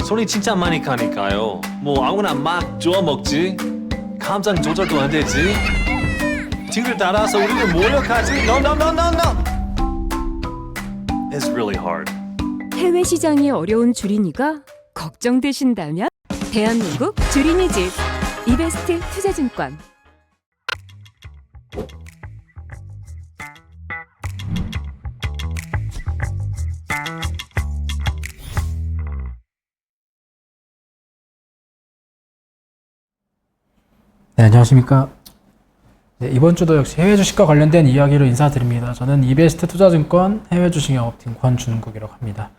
손이 진짜 많이 가니까요. 뭐 아무나 막 주워 먹지. 감정 조절도 안 되지. 뒤를 따라서 우리를 모욕하지. No, no, no, no, no. It's really hard. 해외 시장이 어려운 주린이가 걱정되신다면 대한민국 주린이 집 이베스트 투자증권. 네, 안녕하십니까. 네, 이번 주도 역시 해외 주식과 관련된 이야기로 인사드립니다. 저는 이베스트 투자증권 해외 주식 영업팀 권준국이라고 합니다.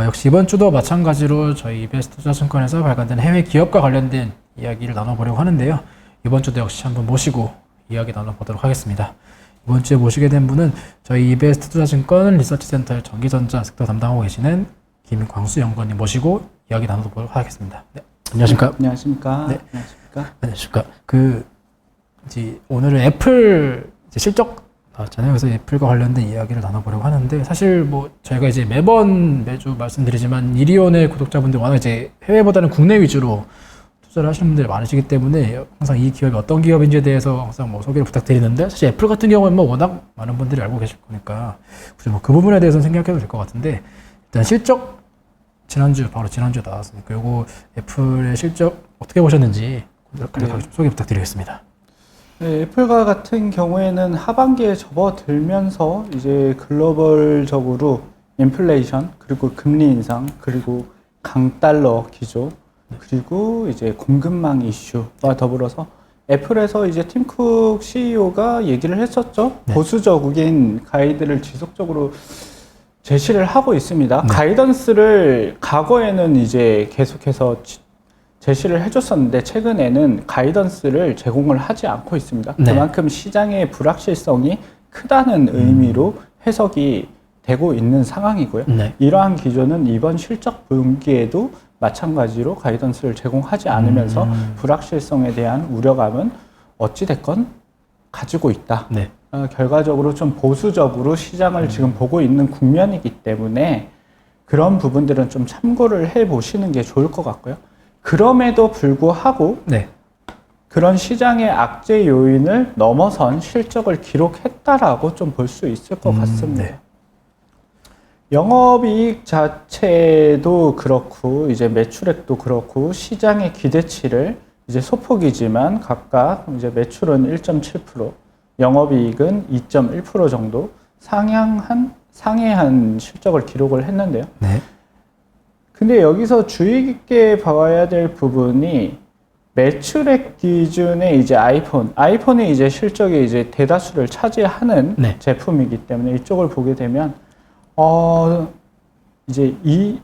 역시 이번 주도 마찬가지로 저희 이베스트 투자증권에서 발간된 해외 기업과 관련된 이야기를 나눠보려고 하는데요. 이번 주도 역시 한번 모시고 이야기 나눠보도록 하겠습니다. 이번 주에 모시게 된 분은 저희 이베스트 투자증권 리서치센터의 전기전자 섹터 담당하고 계시는 김광수 연구원님 모시고 이야기 나눠보도록 하겠습니다. 네, 안녕하십니까. 안녕하십니까. 네. 안녕하십니까. 안녕하십니까. 오늘은 애플 실적 나왔잖아요. 그래서 애플과 관련된 이야기를 나눠보려고 하는데, 사실 뭐 저희가 이제 매주 말씀드리지만 이리온의 구독자분들 워낙 이제 해외보다는 국내 위주로 투자를 하시는 분들이 많으시기 때문에 항상 이 기업이 어떤 기업인지에 대해서 항상 뭐 소개를 부탁드리는데, 사실 애플 같은 경우는 뭐 워낙 많은 분들이 알고 계실 거니까 굳이 뭐 그 부분에 대해서는 생각해도 될 것 같은데, 일단 실적 바로 지난주에 나왔으니까 요거 애플의 실적 어떻게 보셨는지 소개 부탁드리겠습니다. 네, 애플과 같은 경우에는 하반기에 접어들면서 이제 글로벌적으로 인플레이션, 그리고 금리 인상, 그리고 강달러 기조, 그리고 이제 공급망 이슈와 더불어서 애플에서 이제 팀 쿡 CEO가 얘기를 했었죠. 네. 보수적인 가이드를 지속적으로 제시를 하고 있습니다. 네. 가이던스를 과거에는 이제 계속해서 제시를 해줬었는데, 최근에는 가이던스를 제공을 하지 않고 있습니다. 네. 그만큼 시장의 불확실성이 크다는 의미로 해석이 되고 있는 상황이고요. 네. 이러한 기조는 이번 실적 분기에도 마찬가지로 가이던스를 제공하지 않으면서 불확실성에 대한 우려감은 어찌됐건 가지고 있다. 네. 결과적으로 좀 보수적으로 시장을 지금 보고 있는 국면이기 때문에 그런 부분들은 좀 참고를 해 보시는 게 좋을 것 같고요. 그럼에도 불구하고 네. 그런 시장의 악재 요인을 넘어선 실적을 기록했다라고 좀 볼 수 있을 것 같습니다. 네. 영업이익 자체도 그렇고 이제 매출액도 그렇고 시장의 기대치를 이제 소폭이지만 각각 이제 매출은 1.7%, 영업이익은 2.1% 정도 상회한 실적을 기록을 했는데요. 네. 근데 여기서 주의 깊게 봐야 될 부분이 매출액 기준의 이제 아이폰이 이제 실적의 이제 대다수를 차지하는 네. 제품이기 때문에 이쪽을 보게 되면 이제 이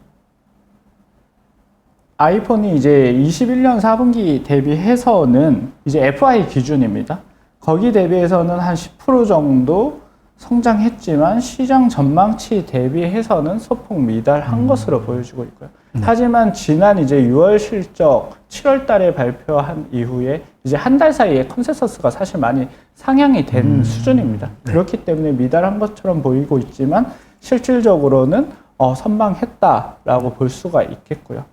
아이폰이 이제 21년 4분기 대비해서는 이제 FI 기준입니다. 거기 대비해서는 한 10% 정도 성장했지만 시장 전망치 대비해서는 소폭 미달한 것으로 보여주고 있고요. 네. 하지만 지난 이제 6월 실적 7월 달에 발표한 이후에 이제 한 달 사이에 컨센서스가 사실 많이 상향이 된 수준입니다. 네. 그렇기 때문에 미달한 것처럼 보이고 있지만 실질적으로는 선방했다라고 볼 수가 있겠고요.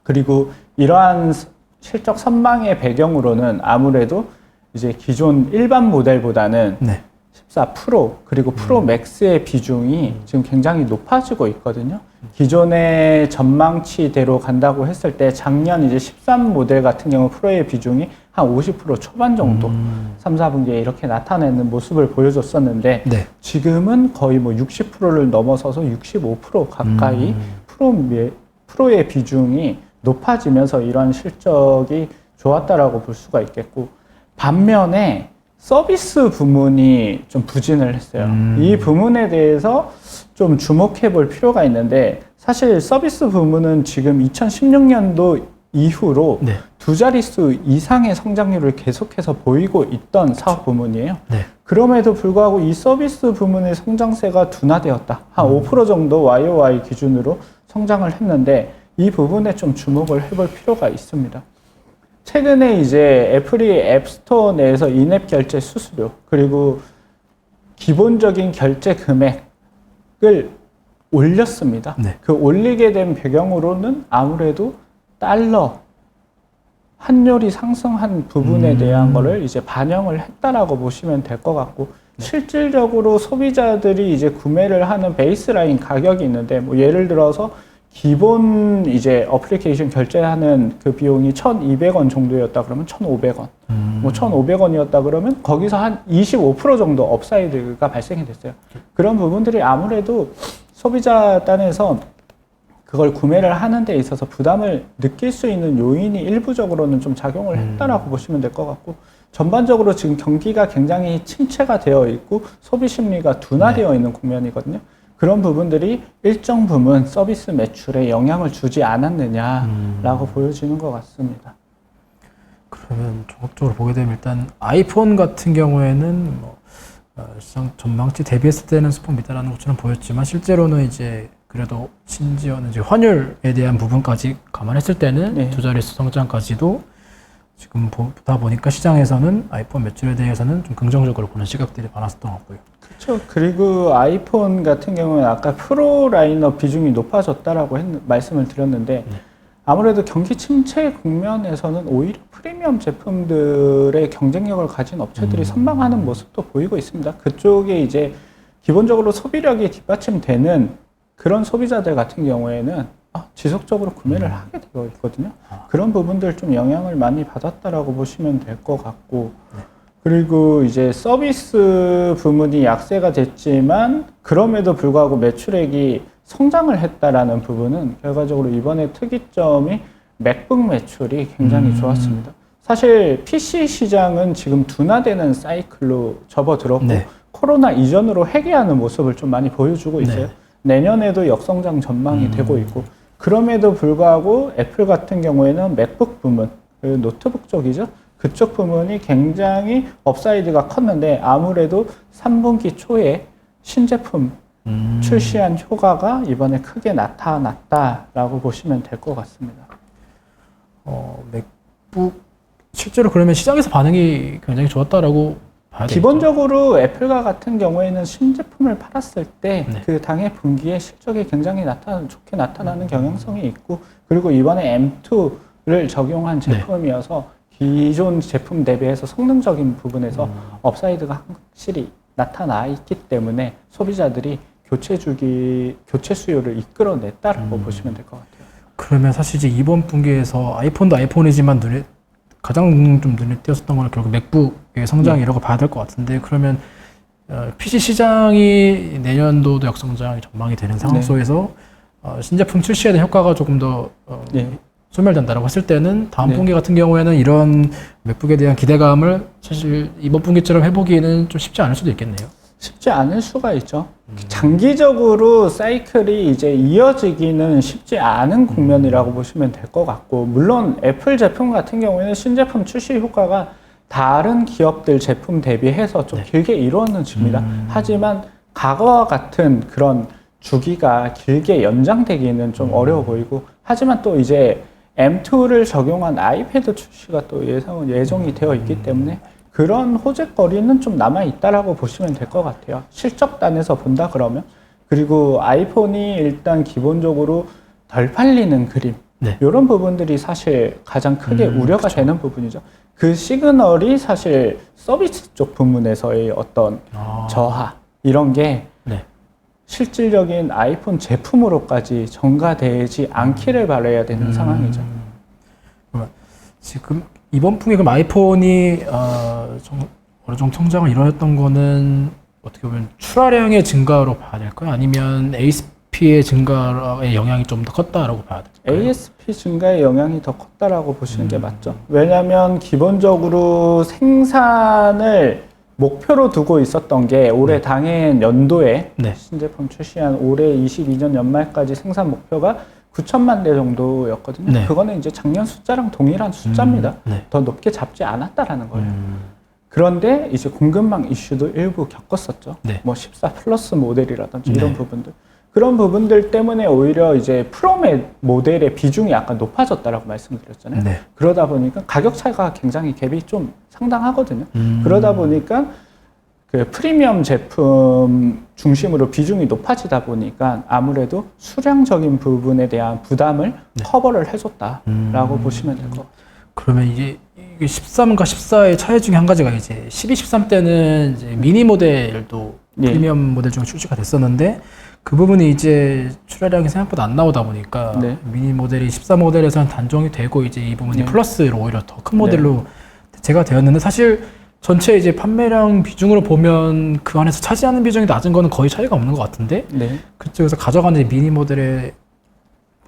그리고 이러한 실적 선방의 배경으로는 아무래도 이제 기존 일반 모델보다는 네. 14% 그리고 프로 맥스의 비중이 지금 굉장히 높아지고 있거든요. 기존의 전망치대로 간다고 했을 때 작년 이제 13 모델 같은 경우 프로의 비중이 한 50% 초반 정도 3, 4분기에 이렇게 나타내는 모습을 보여줬었는데 네. 지금은 거의 뭐 60%를 넘어서서 65% 가까이 프로의 비중이 높아지면서 이러한 실적이 좋았다라고 볼 수가 있겠고, 반면에 서비스 부문이 좀 부진을 했어요. 이 부문에 대해서 좀 주목해 볼 필요가 있는데, 사실 서비스 부문은 지금 2016년도 이후로 네. 두 자릿수 이상의 성장률을 계속해서 보이고 있던 사업 부문이에요. 네. 그럼에도 불구하고 이 서비스 부문의 성장세가 둔화되었다. 한 5% 정도 YOY 기준으로 성장을 했는데, 이 부분에 좀 주목을 해볼 필요가 있습니다. 최근에 이제 애플이 앱스토어 내에서 인앱 결제 수수료, 그리고 기본적인 결제 금액을 올렸습니다. 네. 그 올리게 된 배경으로는 아무래도 달러 환율이 상승한 부분에 대한 거를 이제 반영을 했다라고 보시면 될 것 같고, 실질적으로 소비자들이 이제 구매를 하는 베이스라인 가격이 있는데, 뭐 예를 들어서 기본 이제 어플리케이션 결제하는 그 비용이 1,200원 정도였다 그러면 1,500원, 뭐 1,500원이었다 그러면 거기서 한 25% 정도 업사이드가 발생이 됐어요. 그런 부분들이 아무래도 소비자 단에서 그걸 구매를 하는 데 있어서 부담을 느낄 수 있는 요인이 일부적으로는 좀 작용을 했다라고 보시면 될 것 같고, 전반적으로 지금 경기가 굉장히 침체가 되어 있고 소비 심리가 둔화되어 있는 국면이거든요. 그런 부분들이 일정 부분 서비스 매출에 영향을 주지 않았느냐라고 보여지는 것 같습니다. 그러면 종합적으로 보게 되면 일단 아이폰 같은 경우에는 뭐 시장 전망치 대비했을 때는 수폭 미달하는 것처럼 보였지만 실제로는 이제 그래도 심지어는 이제 환율에 대한 부분까지 감안했을 때는 네. 두 자릿수 성장까지도 지금 보다 보니까 시장에서는 아이폰 매출에 대해서는 좀 긍정적으로 보는 시각들이 많았던 것 같고요. 그렇죠. 그리고 아이폰 같은 경우는 아까 프로 라인업 비중이 높아졌다라고 말씀을 드렸는데, 아무래도 경기 침체 국면에서는 오히려 프리미엄 제품들의 경쟁력을 가진 업체들이 선방하는 모습도 보이고 있습니다. 그쪽에 이제 기본적으로 소비력이 뒷받침되는 그런 소비자들 같은 경우에는 지속적으로 구매를 하게 되어 있거든요. 그런 부분들 좀 영향을 많이 받았다라고 보시면 될 것 같고, 그리고 이제 서비스 부문이 약세가 됐지만 그럼에도 불구하고 매출액이 성장을 했다라는 부분은 결과적으로 이번에 특이점이 맥북 매출이 굉장히 좋았습니다. 사실 PC 시장은 지금 둔화되는 사이클로 접어들었고, 네. 코로나 이전으로 회귀하는 모습을 좀 많이 보여주고 있어요. 내년에도 역성장 전망이 되고 있고, 그럼에도 불구하고 애플 같은 경우에는 맥북 부문, 그 노트북 쪽이죠. 그쪽 부문이 굉장히 업사이드가 컸는데 아무래도 3분기 초에 신제품 출시한 효과가 이번에 크게 나타났다라고 보시면 될 것 같습니다. 맥북 실제로 그러면 시장에서 반응이 굉장히 좋았다라고 봐야 되겠죠? 기본적으로 애플과 같은 경우에는 신제품을 팔았을 때 네. 그 당해 분기에 실적이 굉장히 좋게 나타나는 경향성이 있고, 그리고 이번에 M2를 적용한 제품이어서 기존 제품 대비해서 성능적인 부분에서 업사이드가 확실히 나타나 있기 때문에 소비자들이 교체 수요를 이끌어냈다라고 보시면 될 것 같아요. 그러면 사실 이제 이번 분기에서 아이폰도 아이폰이지만 가장 좀 눈에 띄었었던 건 결국 맥북의 성장이라고 봐야 될 것 같은데, 그러면 PC 시장이 내년도도 역성장이 전망이 되는 상황 속에서 신제품 출시에 대한 효과가 조금 더 소멸된다라고 했을 때는 다음 분기 같은 경우에는 이런 맥북에 대한 기대감을 사실 이번 분기처럼 해보기에는 좀 쉽지 않을 수도 있겠네요. 쉽지 않을 수가 있죠. 장기적으로 사이클이 이제 이어지기는 쉽지 않은 국면이라고 보시면 될 것 같고, 물론 애플 제품 같은 경우에는 신제품 출시 효과가 다른 기업들 제품 대비해서 좀 길게 이루어집니다. 하지만 과거와 같은 그런 주기가 길게 연장되기는 좀 어려워 보이고, 하지만 또 이제 M2를 적용한 아이패드 출시가 또 예정이 되어 있기 때문에 그런 호재거리는 좀 남아있다라고 보시면 될 것 같아요. 실적단에서 본다 그러면. 그리고 아이폰이 일단 기본적으로 덜 팔리는 그림, 이런 부분들이 사실 가장 크게 우려가 되는 부분이죠. 그 시그널이 사실 서비스 쪽 부문에서의 어떤 저하, 이런 게 실질적인 아이폰 제품으로까지 전가되지 않기를 바라야 되는 상황이죠. 지금 이번 분기 그럼 아이폰이 어느 정도 성장을 이뤄냈던 거는 어떻게 보면 출하량의 증가로 봐야 될까요? 아니면 ASP의 증가의 영향이 좀 더 컸다라고 봐야 될까요? ASP 증가의 영향이 더 컸다라고 보시는 게 맞죠. 왜냐하면 기본적으로 생산을 목표로 두고 있었던 게 올해 당해 연도에 신제품 출시한 올해 22년 연말까지 생산 목표가 9천만 대 정도였거든요. 그거는 이제 작년 숫자랑 동일한 숫자입니다. 더 높게 잡지 않았다라는 거예요. 그런데 이제 공급망 이슈도 일부 겪었었죠. 뭐 14 플러스 모델이라든지 이런 부분들. 그런 부분들 때문에 오히려 이제 프로 모델의 비중이 약간 높아졌다라고 말씀드렸잖아요. 그러다 보니까 가격 차이가 굉장히 갭이 좀 상당하거든요. 그러다 보니까 그 프리미엄 제품 중심으로 비중이 높아지다 보니까 아무래도 수량적인 부분에 대한 부담을 커버를 해줬다라고 보시면 될 것 같아요. 그러면 이게 13과 14의 차이 중에 한 가지가 이제 12, 13 때는 이제 미니 모델도 예. 프리미엄 모델 중에 출시가 됐었는데 그 부분이 이제 출하량이 생각보다 안 나오다 보니까 네. 미니 모델이 14 모델에서는 단종이 되고 이제 이 부분이 네. 플러스로 오히려 더 큰 모델로 대체가 되었는데 사실 전체 이제 판매량 비중으로 보면 그 안에서 차지하는 비중이 낮은 거는 거의 차이가 없는 것 같은데 네. 그쪽에서 가져가는 미니 모델에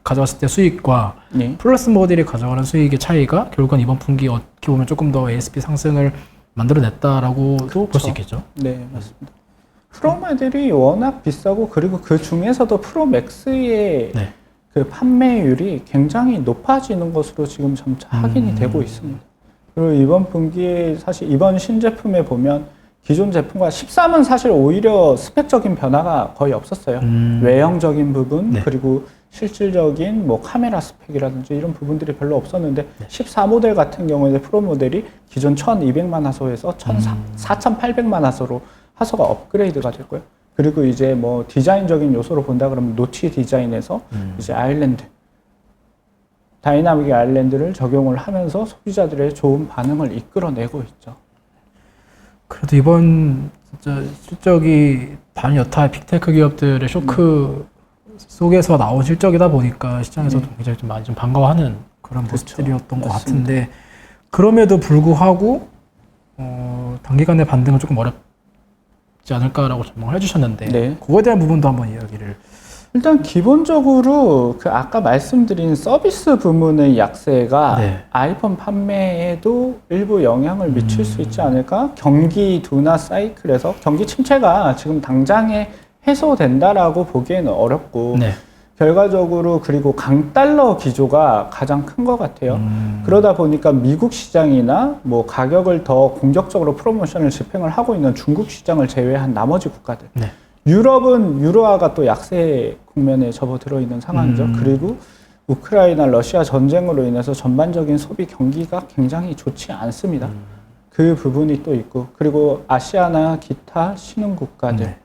가져갔을 때 수익과 네. 플러스 모델이 가져가는 수익의 차이가 결국은 이번 분기 어떻게 보면 조금 더 ASP 상승을 만들어냈다라고도 볼 수 있겠죠. 네, 맞습니다. 프로 모델이 워낙 비싸고 그리고 그 중에서도 프로 맥스의 네. 그 판매율이 굉장히 높아지는 것으로 지금 점차 확인이 되고 있습니다. 그리고 이번 분기에 사실 이번 신제품에 보면 기존 제품과 13은 사실 오히려 스펙적인 변화가 거의 없었어요. 외형적인 부분 네. 그리고 실질적인 뭐 카메라 스펙이라든지 이런 부분들이 별로 없었는데 14 모델 같은 경우에 프로 모델이 기존 1200만 화소에서 4800만 화소로 화소가 업그레이드가 됐고요. 그리고 이제 뭐 디자인적인 요소로 본다 그러면 노치 디자인에서 이제 아일랜드 다이나믹 아일랜드를 적용을 하면서 소비자들의 좋은 반응을 이끌어내고 있죠. 그래도 이번 진짜 실적이 단여타 빅테크 기업들의 쇼크 속에서 나온 실적이다 보니까 시장에서도 굉장히 좀 많이 좀 반가워하는 그런 모습들이었던 것 맞습니다. 같은데 그럼에도 불구하고 단기간에 반등은 조금 어렵지 않을까라고 전망을 해주셨는데 네. 그거에 대한 부분도 한번 이야기를 일단 기본적으로 그 아까 말씀드린 서비스 부문의 약세가 네. 아이폰 판매에도 일부 영향을 미칠 수 있지 않을까? 경기 둔화 사이클에서 경기 침체가 지금 당장에 해소된다라고 보기에는 어렵고 네. 결과적으로 그리고 강달러 기조가 가장 큰 것 같아요. 그러다 보니까 미국 시장이나 뭐 가격을 더 공격적으로 프로모션을 집행을 하고 있는 중국 시장을 제외한 나머지 국가들. 네. 유럽은 유로화가 또 약세 국면에 접어들어 있는 상황이죠. 그리고 우크라이나 러시아 전쟁으로 인해서 전반적인 소비 경기가 굉장히 좋지 않습니다. 그 부분이 또 있고 그리고 아시아나 기타 신흥 국가들 네.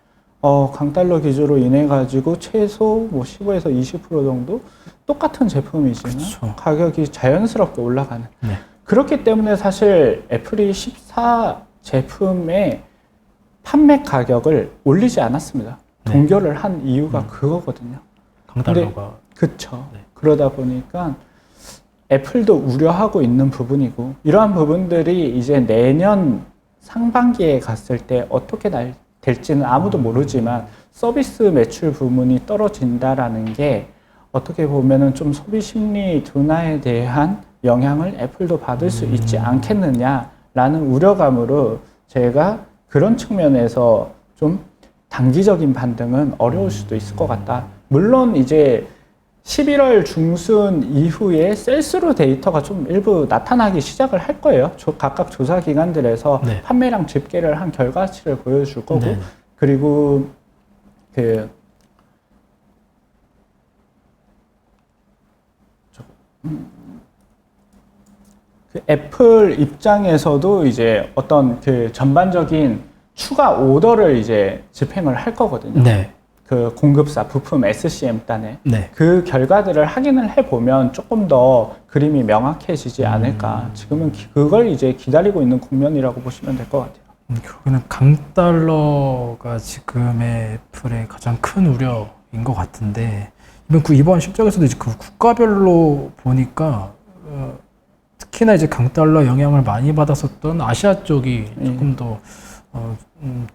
강달러 기조로 인해 가지고 최소 뭐 15에서 20% 정도 똑같은 제품이지만 그쵸. 가격이 자연스럽게 올라가는 네. 그렇기 때문에 사실 애플이 14 제품의 판매 가격을 올리지 않았습니다. 네. 동결을 한 이유가 그거거든요. 강달러가 그쵸. 네. 그러다 보니까 애플도 우려하고 있는 부분이고 이러한 부분들이 이제 내년 상반기에 갔을 때 어떻게 될지는 아무도 모르지만 서비스 매출 부문이 떨어진다라는 게 어떻게 보면은 좀 소비 심리 둔화에 대한 영향을 애플도 받을 수 있지 않겠느냐라는 우려감으로 제가 그런 측면에서 좀 단기적인 반등은 어려울 수도 있을 것 같다. 물론 이제 11월 중순 이후에 셀스루 데이터가 좀 일부 나타나기 시작을 할 거예요. 각각 조사 기관들에서 네. 판매량 집계를 한 결과치를 보여줄 거고, 네. 그리고 그 애플 입장에서도 이제 어떤 그 전반적인 추가 오더를 이제 집행을 할 거거든요. 네. 그 공급사 부품 SCM 단에 네. 그 결과들을 확인을 해보면 조금 더 그림이 명확해지지 않을까. 지금은 그걸 이제 기다리고 있는 국면이라고 보시면 될 것 같아요. 결국에는 강달러가 지금의 애플의 가장 큰 우려인 것 같은데 이번 실적에서도 이제 그 국가별로 보니까 특히나 이제 강달러 영향을 많이 받았었던 아시아 쪽이 조금 더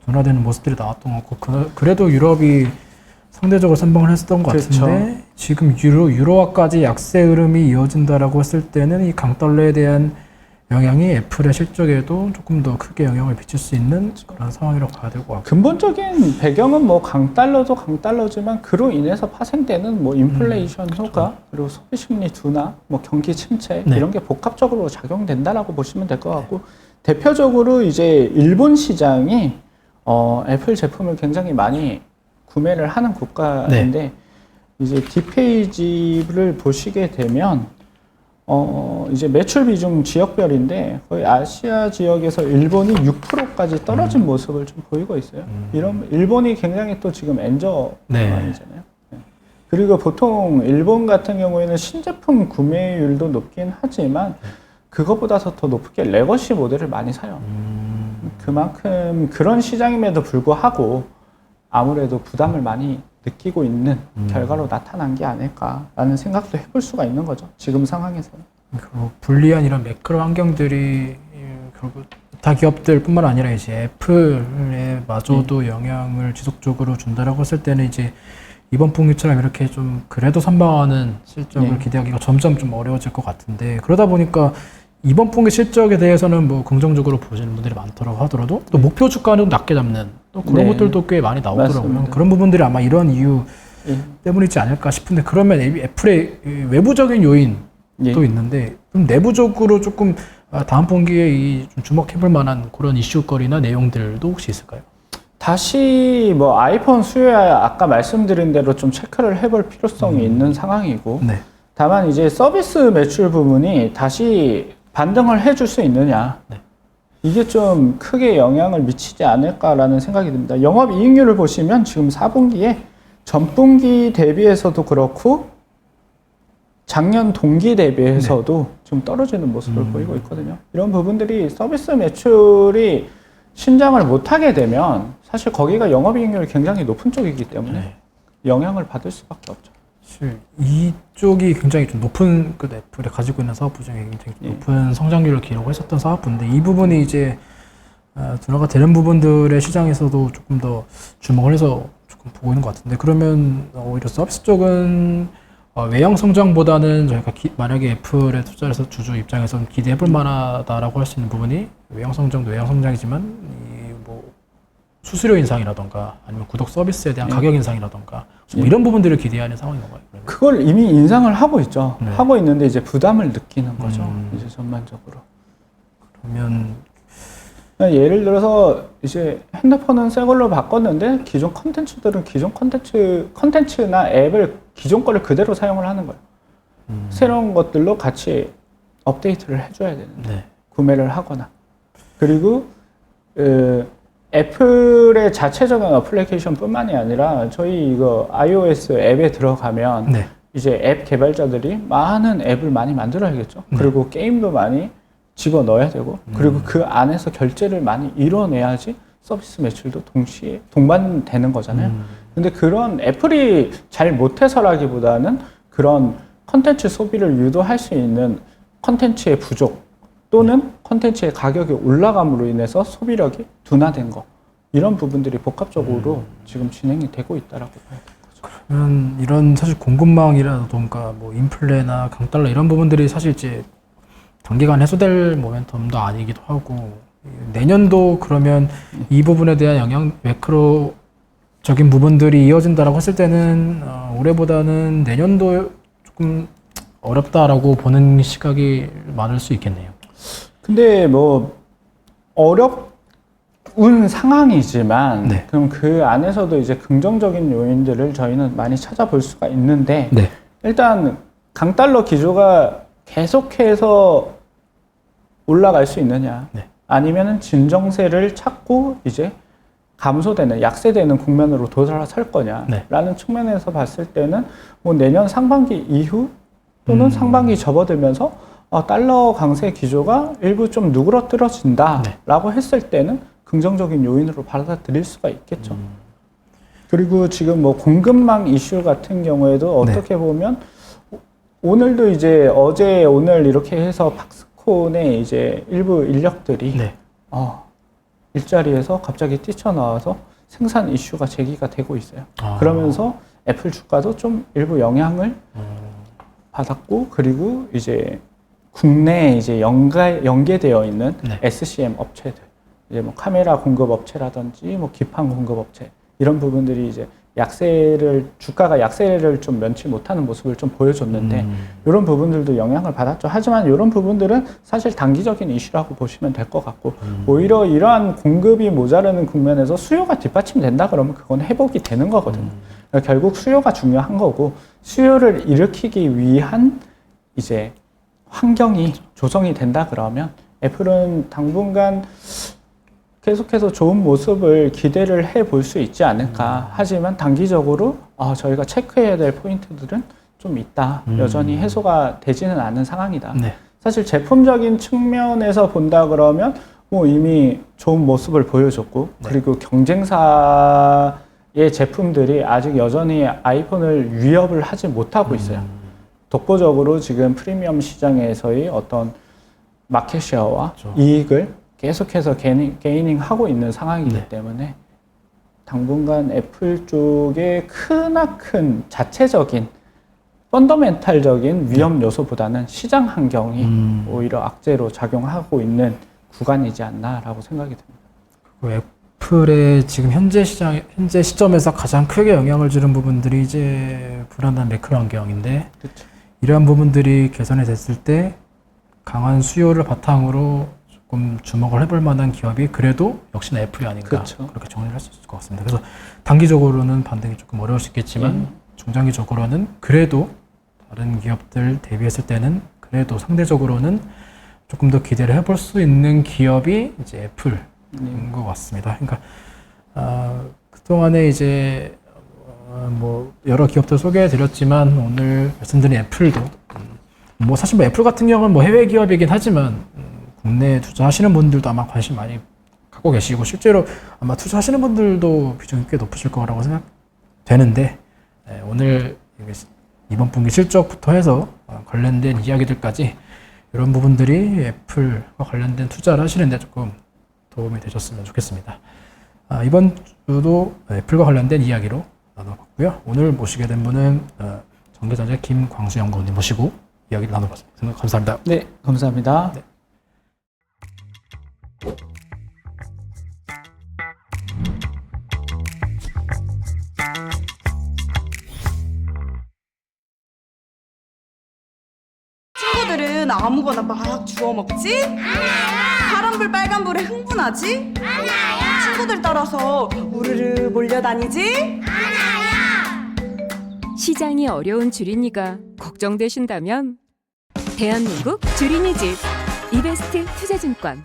둔화되는 모습들이 나왔던 것 같고 그래도 유럽이 상대적으로 선방을 했었던 것 그렇죠. 같은데 지금 유로화까지 약세 흐름이 이어진다라고 했을 때는 이 강달러에 대한 영향이 애플의 실적에도 조금 더 크게 영향을 미칠 수 있는 그런 상황이라고 봐야 될 것 같고 근본적인 배경은 뭐 강달러도 강달러지만 그로 인해서 파생되는 뭐 인플레이션 효과 그리고 소비 심리 둔화, 뭐 경기 침체 네. 이런 게 복합적으로 작용된다라고 보시면 될 것 같고 대표적으로 이제 일본 시장이 애플 제품을 굉장히 많이 구매를 하는 국가인데 이제 뒷페이지를 보시게 되면 이제 매출 비중 지역별인데 거의 아시아 지역에서 일본이 6%까지 떨어진 모습을 좀 보이고 있어요. 이런 일본이 굉장히 또 지금 엔저 네. 상황이잖아요. 네. 그리고 보통 일본 같은 경우에는 신제품 구매율도 높긴 하지만 그것보다 더 높게 레거시 모델을 많이 사요. 그만큼 그런 시장임에도 불구하고 아무래도 부담을 많이 느끼고 있는 결과로 나타난 게 아닐까라는 생각도 해볼 수가 있는 거죠. 지금 상황에서는. 그리고 불리한 이런 매크로 환경들이 결국 다 기업들뿐만 아니라 이제 애플에 마저도 영향을 지속적으로 준다라고 했을 때는 이제 이번 분기처럼 이렇게 좀 그래도 선방하는 실적을 기대하기가 점점 좀 어려워질 것 같은데 그러다 보니까 이번 분기 실적에 대해서는 뭐 긍정적으로 보시는 분들이 많더라고 하더라도 또 목표 주가는 낮게 잡는 또 그런 것들도 꽤 많이 나오더라고요. 맞습니다. 그런 부분들이 아마 이런 이유 때문이지 않을까 싶은데 그러면 애플의 외부적인 요인도 있는데 좀 내부적으로 조금 다음 분기에 좀 주목해볼 만한 그런 이슈거리나 내용들도 혹시 있을까요? 다시 뭐 아이폰 수요야 아까 말씀드린 대로 좀 체크를 해볼 필요성이 있는 상황이고 네. 다만 이제 서비스 매출 부분이 다시 반등을 해줄 수 있느냐 이게 좀 크게 영향을 미치지 않을까라는 생각이 듭니다. 영업이익률을 보시면 지금 4분기에 전분기 대비해서도 그렇고 작년 동기 대비해서도 좀 떨어지는 모습을 보이고 있거든요. 이런 부분들이 서비스 매출이 신장을 못하게 되면 사실 거기가 영업이익률이 굉장히 높은 쪽이기 때문에 영향을 받을 수밖에 없죠. 사실 이쪽이 굉장히 좀 높은 그 애플이 가지고 있는 사업부 중에 굉장히 좀 높은 성장률을 기록했었던 사업부인데 이 부분이 이제 둔화가 되는 부분들의 시장에서도 조금 더 주목을 해서 조금 보고 있는 것 같은데 그러면 오히려 서비스 쪽은 외형 성장보다는 저희가 만약에 애플에 투자를 해서 주주 입장에서는 기대해볼 만하다라고 할 수 있는 부분이 외형 성장도 외형 성장이지만 수수료 인상이라던가 아니면 구독 서비스에 대한 가격 인상이라던가 뭐 이런 부분들을 기대하는 상황인 건가요? 그러면? 그걸 이미 인상을 하고 있죠. 네. 하고 있는데 이제 부담을 느끼는 거죠. 이제 전반적으로. 그러면 예를 들어서 이제 핸드폰은 새 걸로 바꿨는데 기존 컨텐츠들은 기존 컨텐츠나 앱을 기존 거를 그대로 사용을 하는 거예요. 새로운 것들로 같이 업데이트를 해줘야 되는데 구매를 하거나 그리고 애플의 자체적인 어플리케이션뿐만이 아니라 저희 이거 iOS 앱에 들어가면 이제 앱 개발자들이 많은 앱을 많이 만들어야겠죠. 그리고 게임도 많이 집어넣어야 되고 그리고 그 안에서 결제를 많이 이뤄내야지 서비스 매출도 동시에 동반되는 거잖아요. 근데 그런 애플이 잘 못해서라기보다는 그런 컨텐츠 소비를 유도할 수 있는 컨텐츠의 부족 또는 컨텐츠의 가격이 올라감으로 인해서 소비력이 둔화된 거 이런 부분들이 복합적으로 지금 진행이 되고 있다라고 봐야 돼요. 그러면 이런 사실 공급망이라던가 뭐 인플레나 강달러 이런 부분들이 사실 이제 단기간 해소될 모멘텀도 아니기도 하고 내년도 그러면 이 부분에 대한 영향 매크로적인 부분들이 이어진다라고 했을 때는 올해보다는 내년도 조금 어렵다라고 보는 시각이 많을 수 있겠네요. 근데 뭐 어려운 상황이지만 그럼 그 안에서도 이제 긍정적인 요인들을 저희는 많이 찾아볼 수가 있는데 일단 강달러 기조가 계속해서 올라갈 수 있느냐 아니면은 진정세를 찾고 이제 감소되는 약세되는 국면으로 돌아설 거냐라는 측면에서 봤을 때는 뭐 내년 상반기 이후 또는 상반기 접어들면서 달러 강세 기조가 일부 좀 누그러뜨려진다라고 했을 때는 긍정적인 요인으로 받아들일 수가 있겠죠. 그리고 지금 뭐 공급망 이슈 같은 경우에도 어떻게 보면 오늘도 이제 어제 오늘 이렇게 해서 팍스콘의 이제 일부 인력들이 일자리에서 갑자기 뛰쳐나와서 생산 이슈가 제기가 되고 있어요. 그러면서 애플 주가도 좀 일부 영향을 받았고 그리고 이제 국내에 이제 연계되어 있는 SCM 업체들, 이제 뭐 카메라 공급 업체라든지 뭐 기판 공급 업체 이런 부분들이 이제 주가가 약세를 좀 면치 못하는 모습을 좀 보여줬는데 이런 부분들도 영향을 받았죠. 하지만 이런 부분들은 사실 단기적인 이슈라고 보시면 될 것 같고 오히려 이러한 공급이 모자라는 국면에서 수요가 뒷받침된다 그러면 그건 회복이 되는 거거든요. 결국 수요가 중요한 거고 수요를 일으키기 위한 이제 환경이 조성이 된다 그러면 애플은 당분간 계속해서 좋은 모습을 기대를 해볼 수 있지 않을까. 하지만 단기적으로 저희가 체크해야 될 포인트들은 좀 있다. 여전히 해소가 되지는 않은 상황이다. 네. 사실 제품적인 측면에서 본다 그러면 뭐 이미 좋은 모습을 보여줬고 네. 그리고 경쟁사의 제품들이 아직 여전히 아이폰을 위협을 하지 못하고 있어요. 독보적으로 지금 프리미엄 시장에서의 어떤 마켓쉐어와 그렇죠. 이익을 계속해서 게이닝하고 있는 상황이기 네. 때문에 당분간 애플 쪽에 크나큰 자체적인 펀더멘탈적인 위험 요소보다는 시장 환경이 오히려 악재로 작용하고 있는 구간이지 않나라고 생각이 듭니다. 그리고 애플의 지금 현재 시점에서 가장 크게 영향을 주는 부분들이 이제 불안한 매크로 환경인데 그렇죠. 이러한 부분들이 개선이 됐을 때 강한 수요를 바탕으로 조금 주목을 해볼 만한 기업이 그래도 역시나 애플이 아닌가 그렇죠. 그렇게 정리를 할 수 있을 것 같습니다. 그래서 단기적으로는 반등이 조금 어려울 수 있겠지만 중장기적으로는 그래도 다른 기업들 대비했을 때는 그래도 상대적으로는 조금 더 기대를 해볼 수 있는 기업이 이제 애플인 것 같습니다. 그러니까 그동안에 이제 뭐 여러 기업들 소개해드렸지만 오늘 말씀드린 애플도 뭐 사실 뭐 애플 같은 경우는 뭐 해외 기업이긴 하지만 국내에 투자하시는 분들도 아마 관심 많이 갖고 계시고 실제로 아마 투자하시는 분들도 비중이 꽤 높으실 거라고 생각되는데 오늘 이번 분기 실적부터 해서 관련된 이야기들까지 이런 부분들이 애플과 관련된 투자를 하시는데 조금 도움이 되셨으면 좋겠습니다. 이번 주도 애플과 관련된 이야기로 나눠봤고요. 오늘 모시게 된 분은 정계전의 김광수 연구원님 모시고 이야기를 나눠봤습니다. 감사합니다. 네, 감사합니다. 네. 친구들은 아무거나 막 주워 먹지? 파란불 빨간불에 흥분하지? 친구들 따라서 우르르 몰려다니지? 시장이 어려운 주린이가 걱정되신다면 대한민국 주린이집 이베스트 투자증권